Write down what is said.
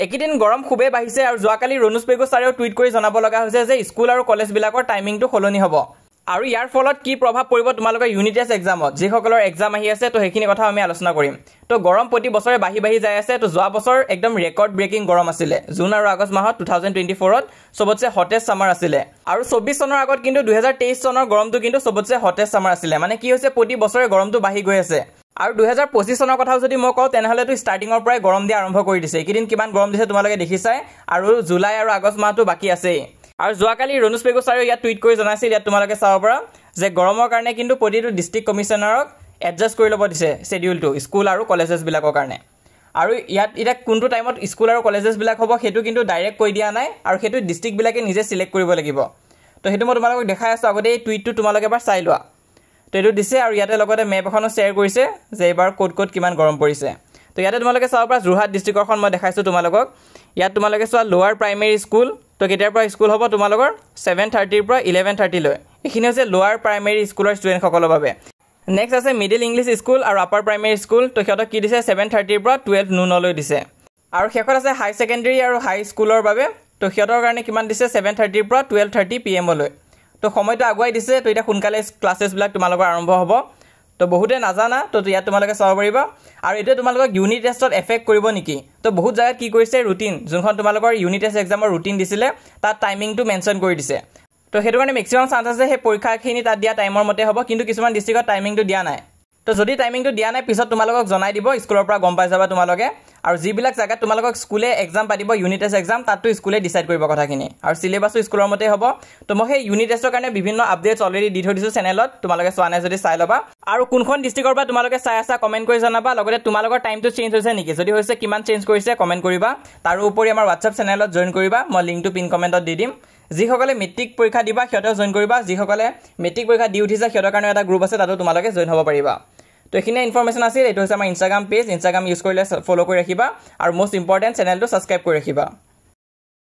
একেদিন গৰম খুবেই বাঢ়িছে আৰু যোৱাকালি ৰণুজ পেগু ছাৰেও টুইট কৰি জনাব লগা হৈছে যে স্কুল আৰু কলেজবিলাকৰ টাইমিংটো সলনি হ'ব আৰু ইয়াৰ ফলত কি প্ৰভাৱ পৰিব তোমালোকৰ ইউনিট টেষ্ট এক্সামত যিসকলৰ এক্সাম আহি আছে তো সেইখিনি কথা আমি আলোচনা কৰিম তো গৰম প্ৰতি বছৰে বাঢ়ি যাই আছে তো যোৱা বছৰ একদম ৰেকৰ্ড ব্ৰেকিং গৰম আছিলে জুন আৰু আগষ্ট মাহত 2024ত সবতছে হটেষ্ট সামাৰ আছিলে আৰু 24 চনৰ আগত কিন্তু 2023 চনৰ গৰমটো কিন্তু সবতছে হটেষ্ট সামাৰ আছিলে মানে কি হৈছে প্ৰতি বছৰে গৰমটো বাঢ়ি গৈ আছে আৰু 2025 চনৰ কথা যদি মই কওঁ তেনেহলে তো ষ্টাৰ্টিংৰ পৰাই গৰম দিয়া আৰম্ভ কৰি দিছে একেদিন কিমান গৰম দিছে তোমালোকে দেখিছাই আৰু জুলাই আৰু আগষ্ট মাহটো বাকি আছে আৰু যোৱাকালি ৰণুজ পেগু ছাৰে ইয়াত টুইট কৰি জনাইছিল ইয়াত তোমালোকে চাব পাৰা যে গৰমৰ কাৰণে কিন্তু প্ৰতিটো ডিস্ট্ৰিক্ট কমিশনাৰক এডজাষ্ট কৰি ল'ব দিছে শেডিউলটো স্কুল আৰু কলেজেছ বিলাকৰ কাৰণে আৰু ইয়াত এটা কোনটো টাইমত স্কুল আৰু কলেজেছ বিলাক হ'ব সেইটো কিন্তু ডাইৰেক্ট কৈ দিয়া নাই আৰু সেইটো ডিস্ট্ৰিক্ট বিলাকে নিজে সিলেক্ট কৰিব লাগিব তো সেইটো মই তোমালোকক দেখাই আছো আগতে এই টুইটটো তোমালোকে এবাৰ চাই লোৱা তো এইটো দিছে আৰু ইয়াতে লগতে মেপ এখনো শ্বেয়াৰ কৰিছে যে এবাৰ ক'ত কিমান গৰম পৰিছে তো ইয়াতে তোমালোকে চাব পাৰা যোৰহাট ডিস্ট্ৰিক্টৰখন মই দেখাইছো তোমালোকক ইয়াত তোমালোকে চোৱা লোৱাৰ প্ৰাইমেৰী স্কুল তো কেতিয়াৰ পৰা স্কুল হ'ব তোমালোকৰ 7:30 পৰা 11:30 লৈ এখিনি হৈছে লোৱাৰ প্ৰাইমেৰী স্কুলৰ ষ্টুডেন্ট সকলৰ বাবে নেক্সট আছে মিডল ইংলিছ স্কুল আৰু আপাৰ প্ৰাইমেৰী স্কুল তো সিহঁতক কি দিছে 7:30 পৰা 12 noon লৈ দিছে আৰু শেষত আছে হাই সেকেন্ডাৰী আৰু হাই স্কুলৰ বাবে তো সিহঁতৰ কাৰণে কিমান দিছে 7:30 পৰা 12:30 PM লৈ তো সময়টো আগুৱাই দিছে তো এটা সোনকালে ক্লাसेছ বিলাক তোমালোকৰ আৰম্ভ হ'ব তো বহুতে নাজানা তো ইয়াত তোমালোকে চাব পাৰিবা আৰু এটা তোমালোকক ইউনিট টেষ্টত এফেক্ট কৰিব নেকি তো বহুত জায়গাত কি কৰিছে ৰুটিন যোনখন তোমালোকৰ ইউনিট টেষ্ট এক্সামৰ ৰুটিন দিছিলে তাত টাইমিংটো মেনশন কৰি দিছে তো হেতু কাৰণে ম্যাক্সিমাম চান্স আছে হে পৰীক্ষাখিনি তাত দিয়া টাইমৰ মতে হ'ব কিন্তু কিছুমান ডিস্ট্ৰিক্টত টাইমিংটো দিয়া নাই তো যদি টাইমিংটো দিয়া নাই পিছত তোমালোকক জনাই দিব স্কুলৰ পৰা গম পাই যাবা তোমালোকে আৰু যিবিলাক জায়গাত তোমালোকক স্কুলে এক্সাম পাতিব ইউনিট টেষ্ট এক্সাম তাতটো স্কুলে ডিসাইড কৰিব কথাখিনি আৰু সিলেবাসটো স্কুলৰ মতে হ'ব তো মই সেই ইউনিট টেষ্টৰ কাৰণে বিভিন্ন আপডেটছ অলৰেডি দি থৈ দিছো চেনেলত তোমালোকে চোৱা নাই যদি চাই লবা আৰু কোনখন ডিস্ট্ৰিক্টৰ পৰা তোমালোকে চাই আছা কমেন্ট কৰি জনাবা লগতে তোমালোকৰ টাইমটো চেঞ্জ হৈছে নেকি যদি হৈছে কিমান চেঞ্জ কৰিছে কমেন্ট কৰিবা তাৰ উপৰি আমাৰ WhatsApp চেনেলত জয়েন কৰিবা মই লিংকটো পিন কমেন্টত দি দিম যিসকলে মেট্ৰিক পৰীক্ষা দিবা সিহঁতেও জয়েন কৰিবা যিসকলে মেট্ৰিক পৰীক্ষা দি উঠিছে সিহঁতৰ কাৰণে এটা গ্ৰুপ আছে তাতো তোমালোকে জয়েন হ'ব পাৰিবা তো এখিনি ইনফৰমেশন আছিল এটো হৈছে আমাৰ ইনষ্টাগ্ৰাম পেজ ইনষ্টাগ্ৰাম ইউজ কৰিলে ফলো কৰি ৰাখিবা আৰু মোস্ট ইম্পৰ্টেন্ট চেনেলটো সাবস্ক্ৰাইব কৰি ৰাখিবা